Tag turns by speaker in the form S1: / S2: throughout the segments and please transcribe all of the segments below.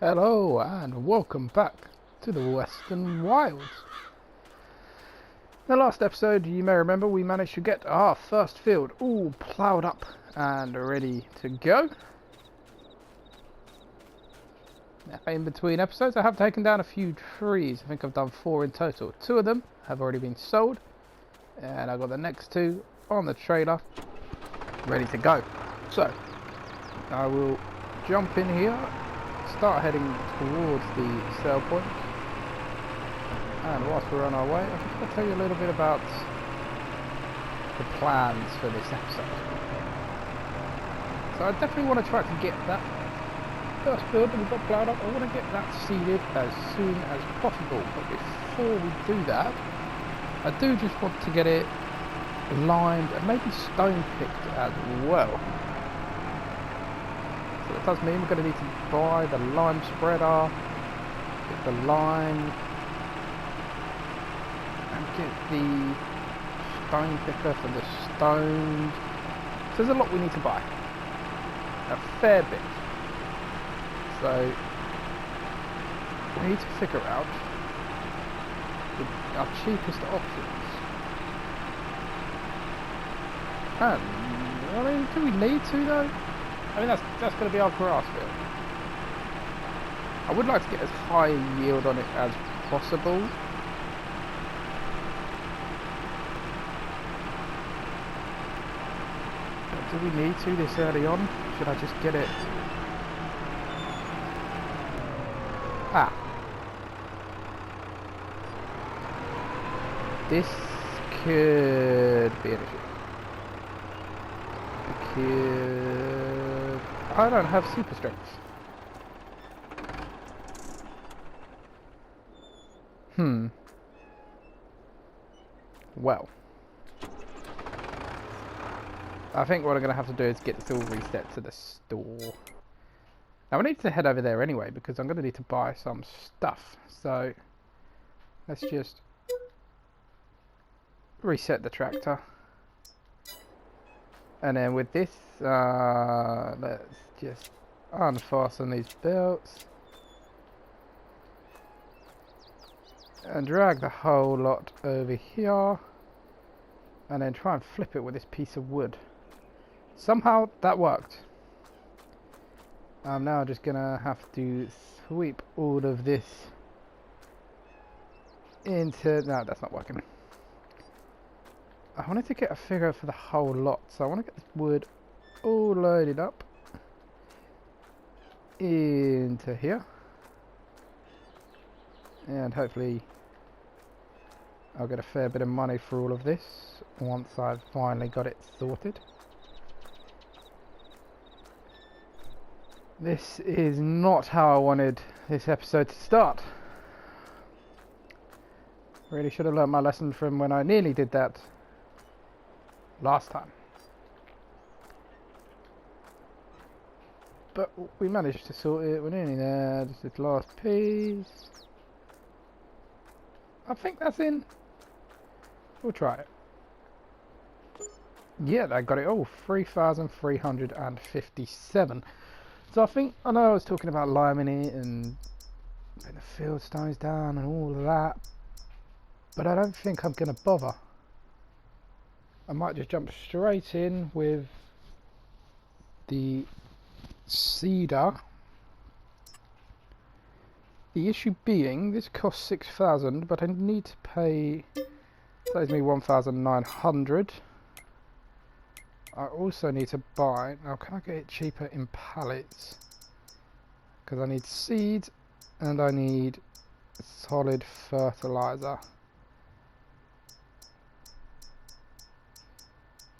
S1: Hello and welcome back to the Western Wilds. In the last episode, you may remember, we managed to get our first field all ploughed up and ready to go. Now, in between episodes, I have taken down a few trees. I think I've done 4 in total. 2 of them have already been sold, and I've got the next 2 on the trailer ready to go. So, I will jump in here, start heading towards the sale point, and whilst we're on our way, I'm just going to tell you a little bit about the plans for this episode. So I definitely want to try to get that first field that we've got ploughed up. I want to get that seeded as soon as possible, but before we do that, I do just want to get it limed and maybe stone picked as well. So that does mean we're going to need to buy the lime spreader, get the lime, and get the stone picker for the stones. So there's a lot we need to buy, a fair bit. So we need to figure out our cheapest options. And I mean, do we need to though? I mean, that's going to be our grass field. I would like to get as high a yield on it as possible. But do we need to this early on? Should I just get it? Ah. This could be an issue. I don't have super strength. Well, I think what I'm going to have to do is get this all reset to the store. Now I need to head over there anyway because I'm going to need to buy some stuff. So let's just reset the tractor. And then with this, let's just unfasten these belts and drag the whole lot over here, and then try and flip it with this piece of wood. Somehow that worked. I'm now just gonna have to sweep all of this into... No, that's not working. I wanted to get a figure for the whole lot, so I want to get this wood all loaded up into here, and hopefully I'll get a fair bit of money for all of this once I've finally got it sorted. This is not how I wanted this episode to start. Really should have learnt my lesson from when I nearly did that last time. But we managed to sort it. We're nearly there. Just this last piece. I think that's in. We'll try it. Yeah, I got it all. 3,357. So I think, I know I was talking about liming it and putting the field stones down and all of that, but I don't think I'm going to bother. I might just jump straight in with the cedar. The issue being, this costs 6,000, but I need to pay, saves me 1,900. I also need to buy, now can I get it cheaper in pallets? Because I need seed and I need solid fertilizer.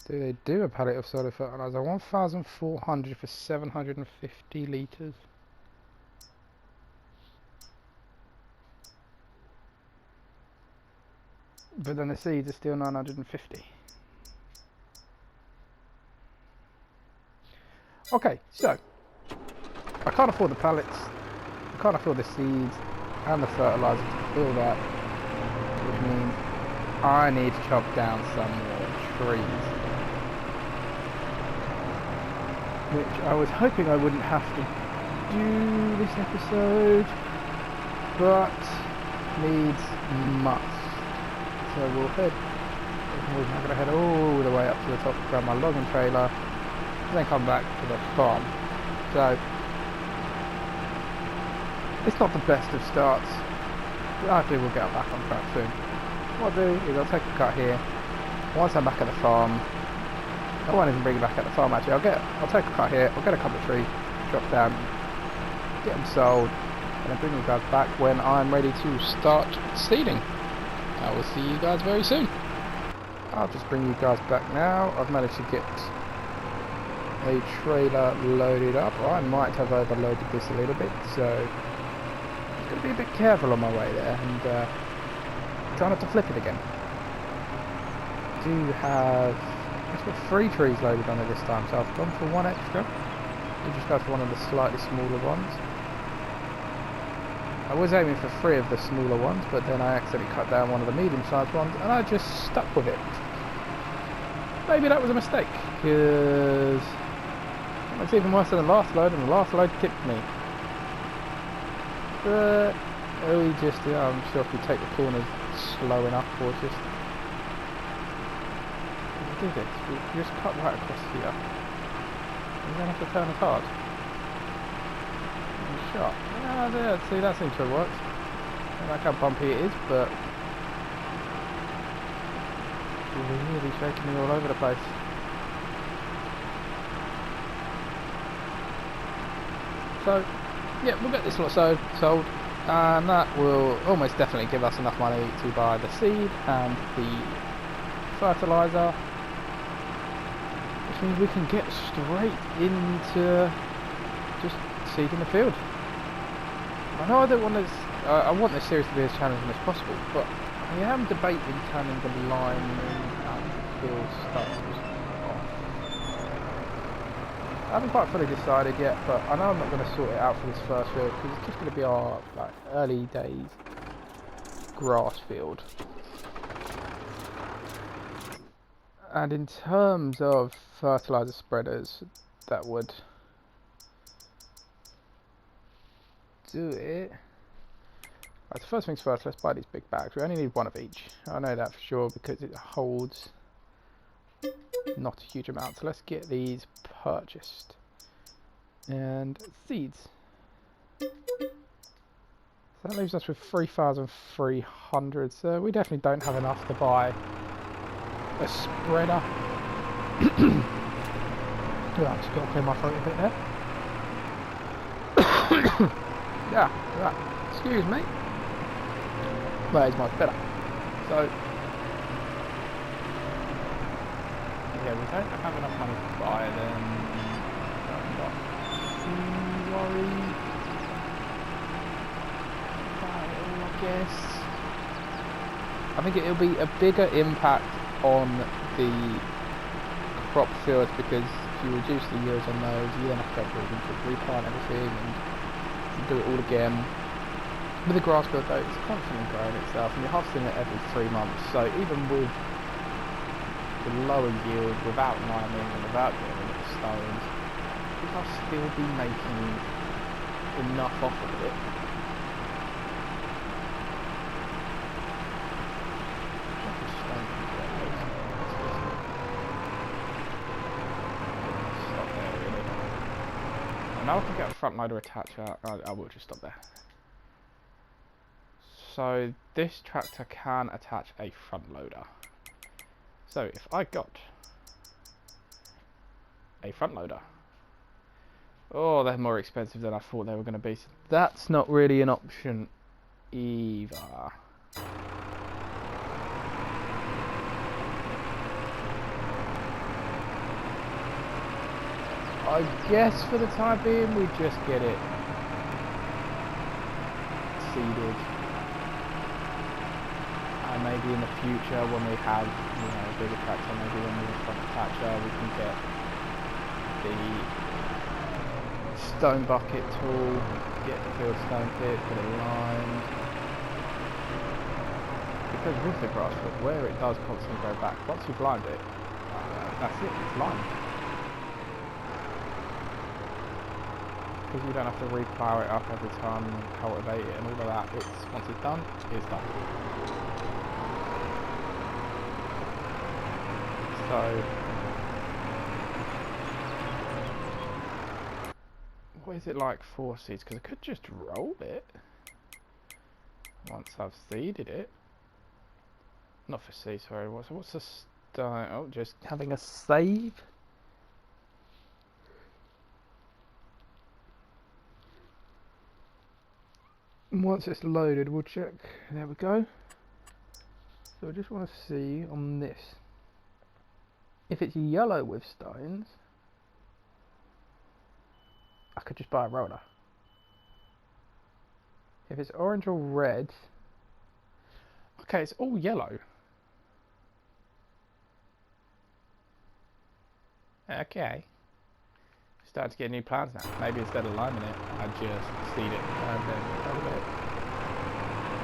S1: Do they do a pallet of solid fertilizer? 1,400 for 750 litres. But then the seeds are still 950. Okay, so I can't afford the pallets, I can't afford the seeds and the fertilizer to fill that, which means I need to chop down some more trees. Which I was hoping I wouldn't have to do this episode, but needs must. So we'll head. We're now going to head all the way up to the top, grab my logging trailer, and then come back to the farm. So it's not the best of starts, but hopefully we'll get back on track soon. What I'll do is I'll take a cut here. Once I'm back at the farm, I won't even bring it back at the farm actually. I'll take a cut here. I'll get a couple of trees, drop down, get them sold, and then bring you guys back when I'm ready to start seeding. I will see you guys very soon. I'll just bring you guys back now. I've managed to get a trailer loaded up. I might have overloaded this a little bit, so I'm going to be a bit careful on my way there and try not to flip it again. I do have, I've got 3 trees loaded on it this time, so I've gone for 1 extra. We'll just go for one of the slightly smaller ones. I was aiming for 3 of the smaller ones, but then I accidentally cut down one of the medium-sized ones, and I just stuck with it. Maybe that was a mistake, because it's even worse than the last load, and the last load kicked me. But we just, I'm sure if we take the corners slow enough, or just do this. We just cut right across here. You don't have to turn as hard. Shot. Ah, there. See, that seems to have worked. I don't like how bumpy it is, but it's really shaking me all over the place. So, yeah, we'll get this lot sold, and that will almost definitely give us enough money to buy the seed and the fertilizer, which means we can get straight into just seeding the field. I know I don't want this. I want this series to be as challenging as possible, but I am debating turning the line and field stuff off. I haven't quite fully decided yet, but I know I'm not going to sort it out for this first field because it's just going to be our early days grass field. And in terms of fertilizer spreaders, that would do it. Right, so first things first, let's buy these big bags. We only need 1 of each. I know that for sure because it holds not a huge amount. So let's get these purchased. And seeds. So that leaves us with 3,300. So we definitely don't have enough to buy a spreader. Yeah, I'm just going to clear my throat a bit there. Yeah, excuse me. That is much better. So, yeah, we don't have enough money to buy them. I'm not too worried about it all, I guess. I think it'll be a bigger impact on the crop fields because if you reduce the yields on those, you then have to go through and replant everything and do it all again. With the grass field though, it's constantly growing itself and you're harvesting it every 3 months, so even with the lower yield, without liming and without getting rid of the stones, I'll still be making enough off of it. Stop there really. Now I can get a front loader attacher, I will just stop there. So this tractor can attach a front loader. So if I got a front loader, oh, they're more expensive than I thought they were going to be. So that's not really an option either. I guess for the time being we just get it seeded. And maybe in the future when we have, you know, a bigger tractor, maybe when we have a front attacher, we can get the stone bucket tool, get the field stone pit, get it lined. Because with the grass field, where it does constantly go back, once you've lined it, that's it, it's lined. because you don't have to replow it up every time and cultivate it and all of that. It's once it's done, it's done. So what is it like for seeds? Because I could just roll it once I've seeded it. Not for seeds, sorry. What's the style? Oh, just having a save. Once it's loaded, we'll check. There we go. So I just want to see on this. If it's yellow with stones, I could just buy a roller. If it's orange or red, okay, it's all yellow. Okay. Starting to get new plans now. Maybe instead of liming it, I just seed it and then roll it.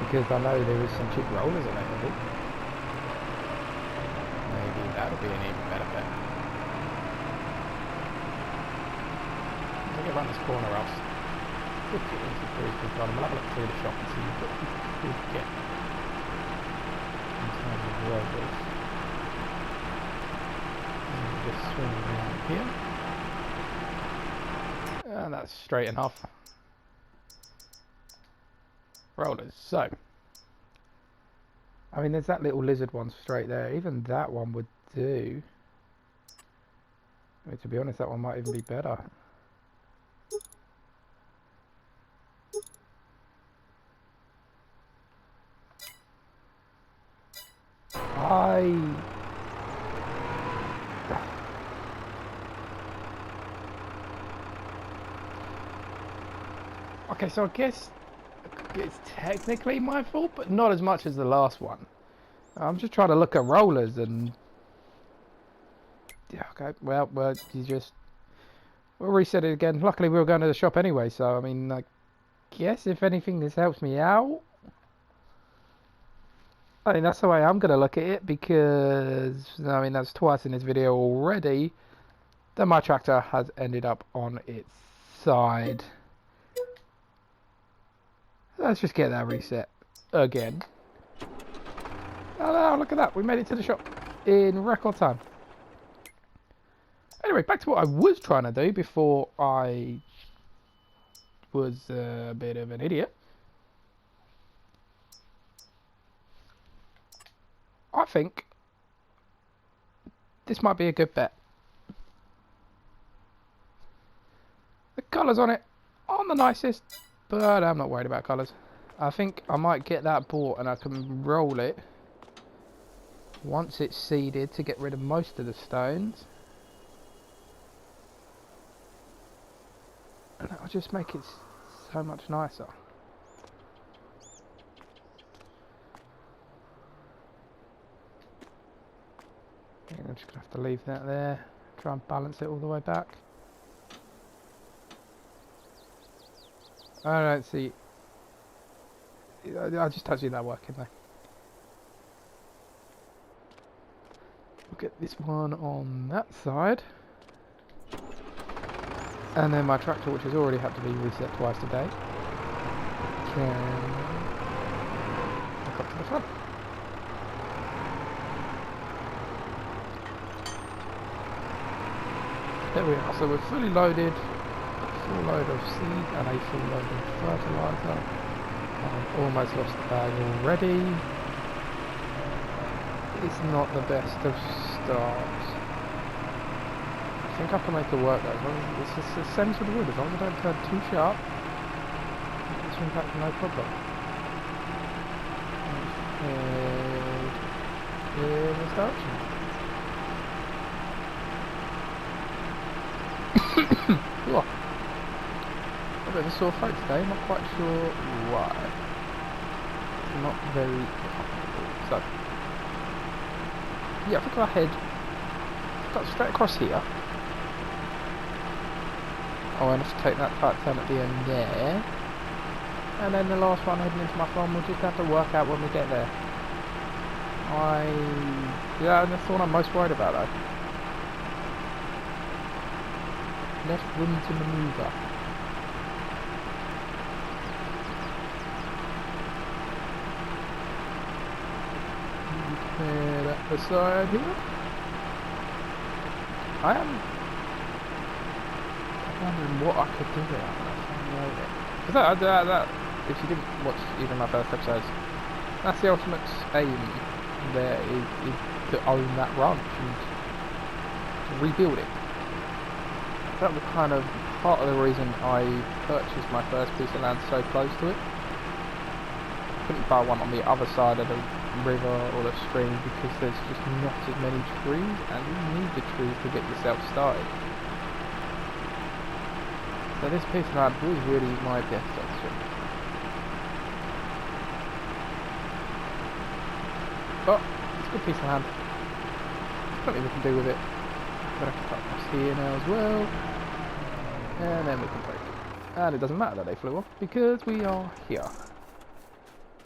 S1: Because I know there is some cheap rollers available. Maybe that'll be an even better bet. I'm going to run this corner off. 50 into 3 to the bottom. We'll have a look through the shop and see what we get in terms of rollers. And just swing around here. And that's straight enough. Rollers. So, I mean, there's that little lizard one straight there. Even that one would do. I mean, to be honest, that one might even be better. Okay, so I guess it's technically my fault, but not as much as the last one. I'm just trying to look at rollers and... Yeah, okay, well, you just... We'll reset it again. Luckily, we were going to the shop anyway, so, I mean, I guess if anything, this helps me out. I mean, that's the way I'm going to look at it, because, I mean, that's twice in this video already that my tractor has ended up on its side. Let's just get that reset again. Oh, look at that. We made it to the shop in record time. Anyway, back to what I was trying to do before I was a bit of an idiot. I think this might be a good bet. The colours on it aren't the nicest, but I'm not worried about colours. I think I might get that bought and I can roll it once it's seeded to get rid of most of the stones. And that'll just make it so much nicer. I'm just going to have to leave that there, try and balance it all the way back. I don't see. I just don't see that working though. We'll get this one on that side. And then my tractor, which has already had to be reset twice today, can look up to the front. There we are, so we're fully loaded. Full load of seed and a full load of fertilizer. I've almost lost the bag already. It's not the best of starts. I think I can make it work though. As long as it's the same sort of wood, as long as I don't turn too sharp, I can swing back no problem. And in this direction. Whoa. A bit of a sore throat today, not quite sure why. It's not very comfortable. So, yeah, I think I'll head straight across here. I'll have to take that tight turn at the end there. And then the last one heading into my farm, we'll just have to work out when we get there. Yeah, that's the one I'm most worried about though. Less room to manoeuvre. And at the side here. I am wondering what I could do there. Because that, if you didn't watch even my first episodes, that's the ultimate aim there is to own that ranch and to rebuild it. That was kind of part of the reason I purchased my first piece of land so close to it. I couldn't buy one on the other side of the river or the stream because there's just not as many trees, and you need the trees to get yourself started. So this piece of land was really my best option. But it's a good piece of land. There's nothing we can do with it. I'm going to cut across here now as well. And then we can break it. And it doesn't matter that they flew off because we are here.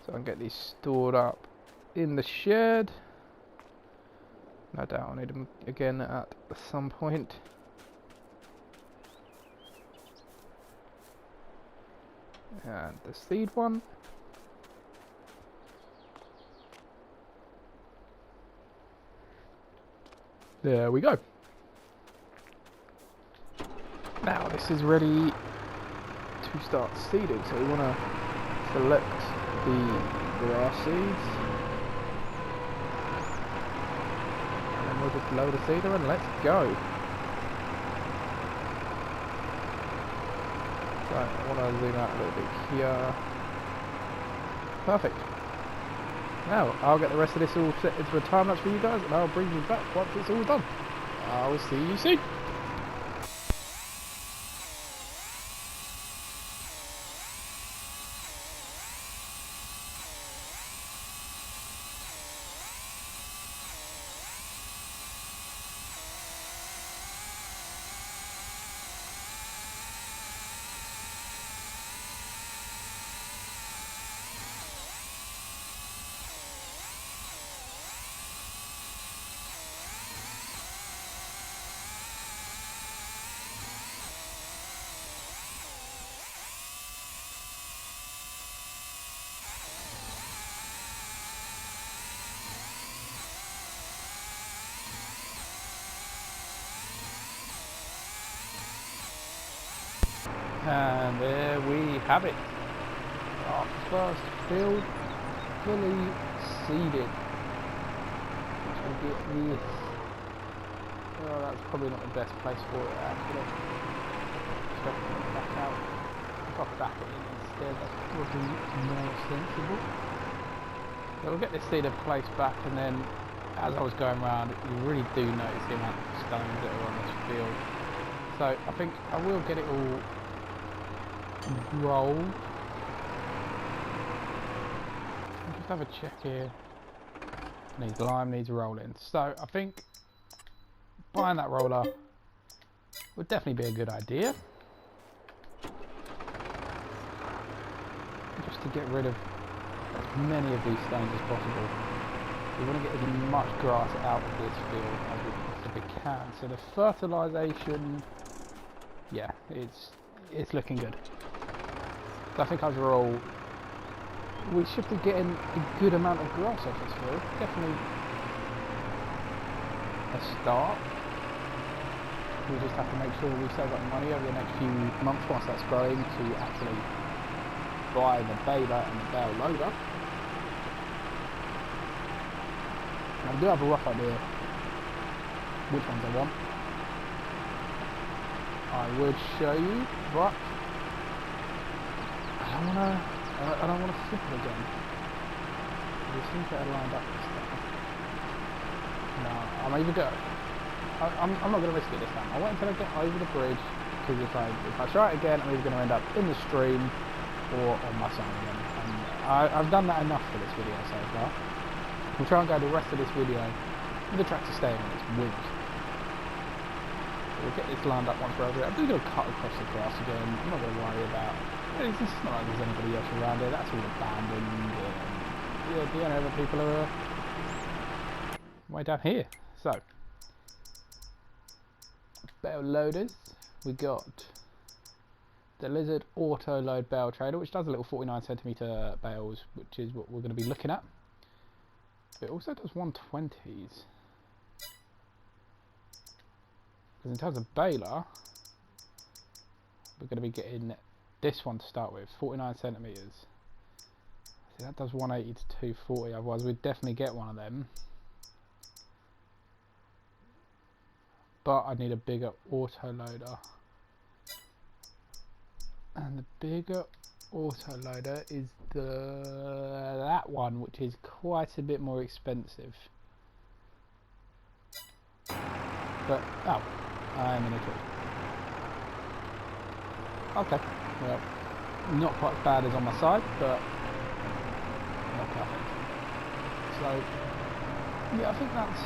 S1: So I can get these stored up in the shed. No doubt I'll need them again at some point. And the seed one. There we go. Now this is ready to start seeding, so we want to select the grass seeds. And then we'll just load a seeder and let's go. Right, I want to zoom out a little bit here. Perfect. Now, I'll get the rest of this all set into a time lapse for you guys, and I'll bring you back once it's all done. I'll see you soon. And there we have it. Our first field fully seeded. Which will get this. Oh, that's probably not the best place for it actually. Check it back out. If I back it in instead, that's probably more sensible. So we'll get this seeder placed back, and then as I was going around, you really do notice the amount of stones that are on this field. So I think I will get it all rolled. I'll just have a check here. Needs lime, needs rolling. So I think buying that roller would definitely be a good idea. Just to get rid of as many of these stones as possible. We want to get as much grass out of this field as we possibly can. So the fertilisation, yeah, it's looking good. So I think overall we should be getting a good amount of grass off this field. Definitely a start. We just have to make sure we save up money over the next few months whilst that's growing to actually buy the baler and the bale loader. I do have a rough idea which ones I want. I would show you, but I don't want to flip it again. It seems better lined up this time. No, I'm either go. I'm not going to risk it this time. I wait until I get over the bridge, because if I try it again, I'm either going to end up in the stream or on my side again. And I've done that enough for this video so far. We'll try and go the rest of this video with the tractor staying on its wheels. We'll get this lined up once we're over it. I'm just going to cut across the grass again. I'm not going to worry about. It's not like there's anybody else around here. That's all abandoned. Yeah, the only other people are way down here. So, bale loaders. We got the Lizard Auto Load Bale Trailer, which does a little 49cm bales, which is what we're going to be looking at. It also does 120s. Because in terms of baler, we're going to be getting this one to start with, 49 centimetres. See, that does 180 to 240, otherwise we'd definitely get one of them. But I need a bigger auto loader. And the bigger auto loader is that one, which is quite a bit more expensive. But, oh, I'm in a tree. Okay, well, not quite as bad as on my side, but not perfect. So, yeah, I think that's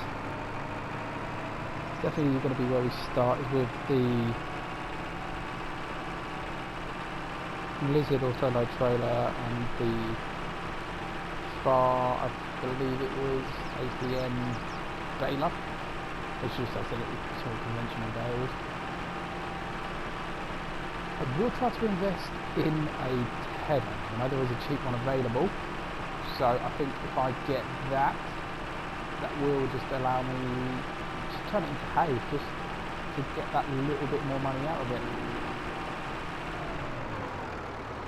S1: definitely going to be where we start, is with the Lizard auto-load trailer and the Far, I believe it was APM baler, which just has a little sort of conventional bales. I will try to invest in a header. I know there is a cheap one available, so I think if I get that, that will just allow me to turn it into hay, just to get that little bit more money out of it.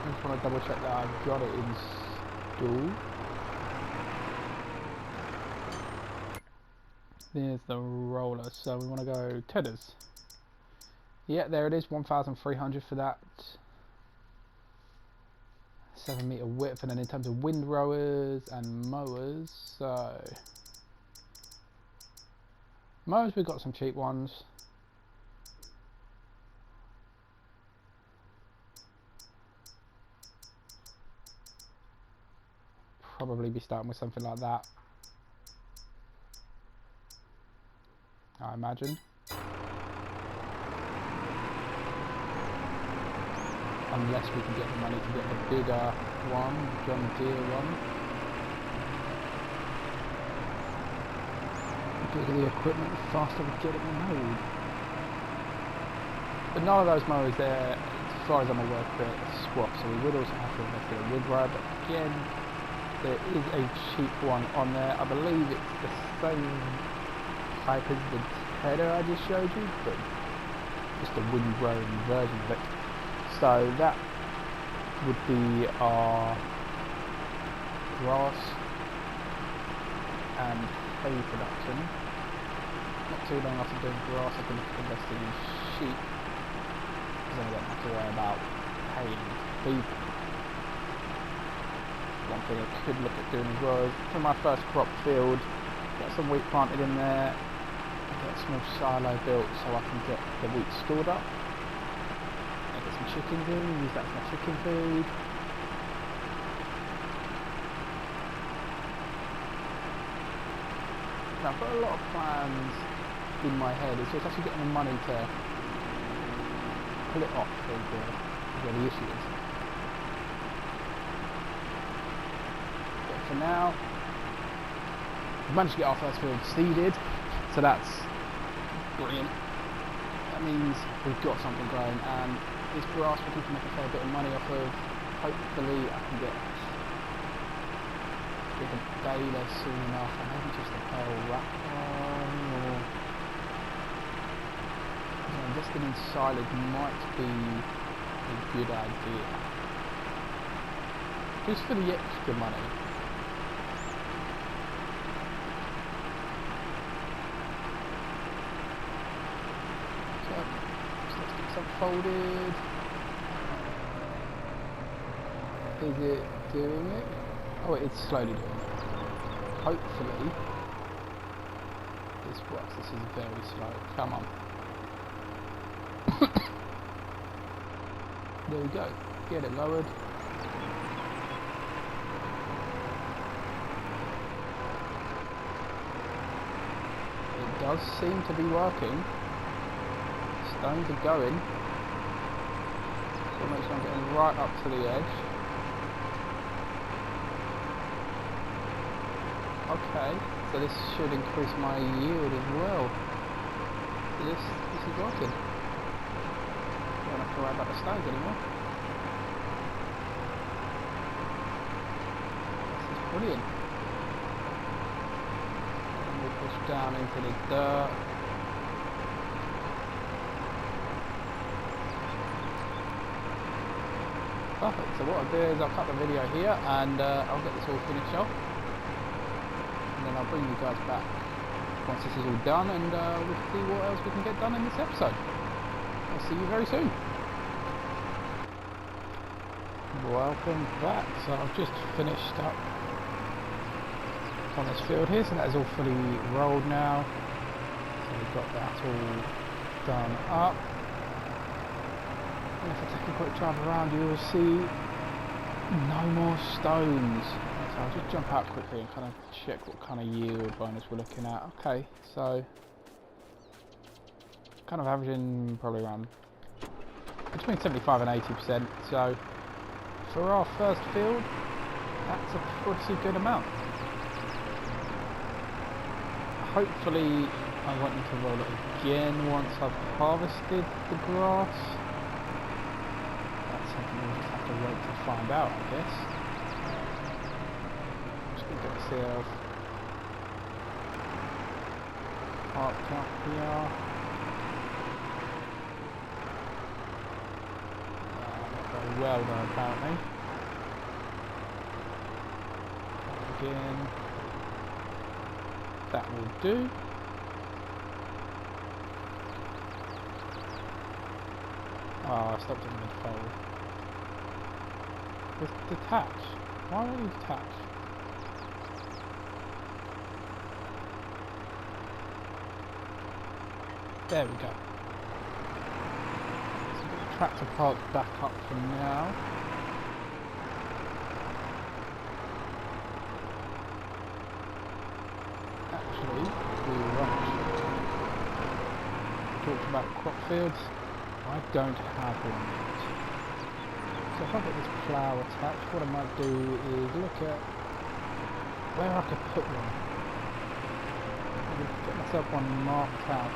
S1: I just want to double check that I've got it installed. There's the roller, so we want to go tethers. Yeah, there it is, 1,300 for that 7 metre width. And then in terms of windrowers and mowers, so mowers, we've got some cheap ones. Probably be starting with something like that, I imagine. Unless we can get the money to get the bigger one, John Deere one. The bigger the equipment, the faster we get it mowed. But none of those mowers there, as far as I'm aware, create a swap, so we would also have to invest in a windrower. But again, there is a cheap one on there. I believe it's the same type as the header I just showed you, but just a windrower version of it. So that would be our grass and hay production. Not too long after doing grass, I can invest in sheep, because then I don't have to worry about hay and feed. One thing I could look at doing as well is, for my first crop field, get some wheat planted in there, get a small silo built so I can get the wheat stored up. Chickens in, use that for my chicken food. Now, I've got a lot of plans in my head. It's just actually getting the money to pull it off is where the issue is. But for now, we've managed to get our first field seeded, so that's brilliant. That means we've got something going, and this grass we can make a fair bit of money off of. Hopefully I can get a baler soon enough, and maybe just a pearl wrap one, or investing in silage might be a good idea. Just for the extra money. Folded. Is it doing it? Oh, it's slowly doing it. Hopefully this works. This is very slow. Come on. There we go. Get it lowered. It does seem to be working. Stones are going. So make sure I'm getting right up to the edge. Okay, so this should increase my yield as well. So this is working. Don't have to worry about the stones anymore. This is brilliant. down into the dirt. Perfect, so what I'll do is I'll cut the video here and I'll get this all finished off. And then I'll bring you guys back once this is all done, and we'll see what else we can get done in this episode. I'll see you very soon. Welcome back. So I've just finished up on this field here, so that is all fully rolled now. So we've got that all done up. And if I take a quick drive around, you will see no more stones. So I'll just jump out quickly and kind of check what kind of yield bonus we're looking at. Okay, so kind of averaging probably around between 75 and 80%. So for our first field, that's a pretty good amount. Hopefully I want you to roll it again once I've harvested the grass. That's something we'll just have to wait to find out, I guess. Just gonna get myself parked up here. Not very well though, apparently. Again. That will do. Oh, I stopped it mid-fold. Just detach. Why won't you detach? There we go. So get the tractor parked back up for now. Actually, we talked about crop fields. I don't have one yet. So if I get this plough attached, what I might do is look at where I could put one. I could get myself one marked out.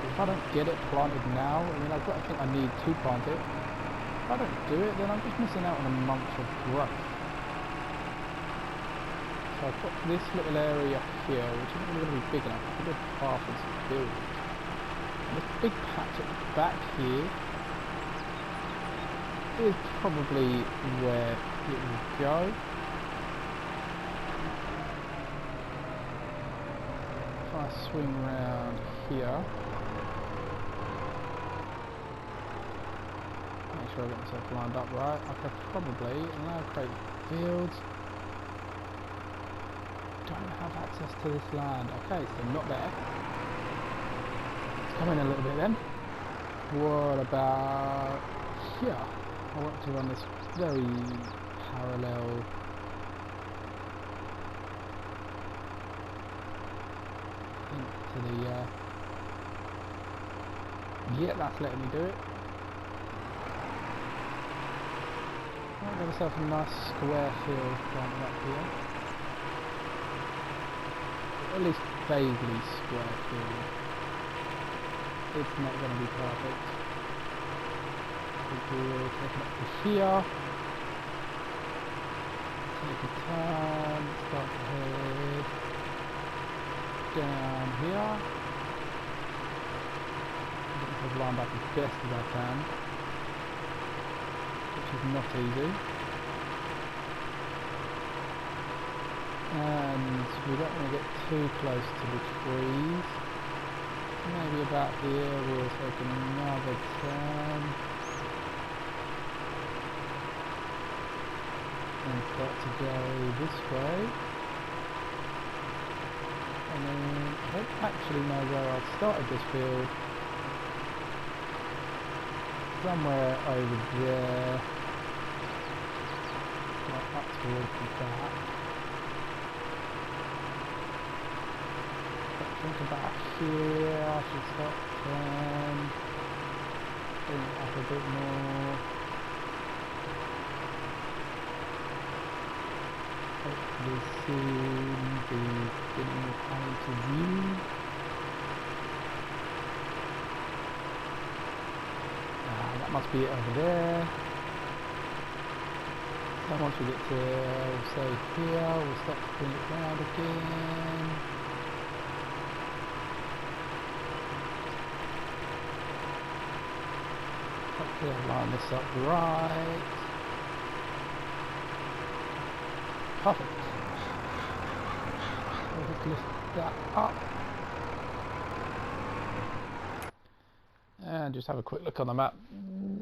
S1: If I don't get it planted now, I mean, I've got to think I need to plant it. If I don't do it, then I'm just missing out on a month of growth. So I've got this little area here, which isn't really going to be big enough. It's a good path into the field. This big patch at the back here is probably where it will go. If I swing around here, make sure I get myself lined up right, I could probably allow create fields. Don't have access to this land. Okay, so not there. Let's come in a little bit then. What about here? I want to run this very parallel into the yeah, that's letting me do it. I'll give myself a nice square field planted up here. At least vaguely square field. It's not going to be perfect. We'll take it up to here. Take a turn, start to head down here. Get myself lined up as best as I can, which is not easy. And we don't want to get too close to the trees. Maybe about here we'll take another turn and start to go this way. And then I don't actually know where I started this field. Somewhere over there, right up towards the back. Think about here, I should start to turn, bring it up a bit more. Hopefully soon be getting the point of view. That must be it over there. So once we get to, say here, we'll start to bring it round again. We'll line this up right. Perfect. We'll just lift that up. And just have a quick look on the map.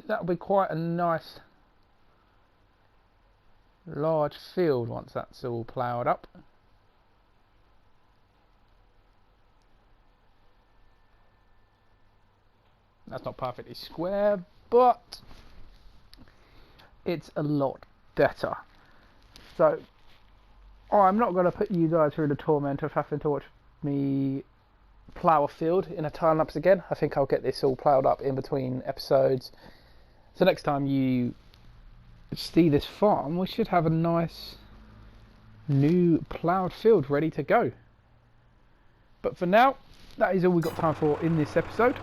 S1: That'll be quite a nice large field once that's all ploughed up. That's not perfectly square, but it's a lot better. So I'm not going to put you guys through the torment of having to watch me plough a field in a time lapse again. I think I'll get this all ploughed up in between episodes. So next time you see this farm, we should have a nice new ploughed field ready to go. But for now, that is all we've got time for in this episode.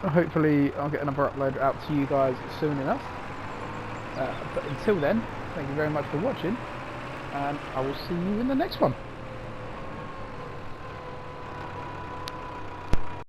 S1: Hopefully I'll get another upload out to you guys soon enough. But until then, thank you very much for watching, and I will see you in the next one.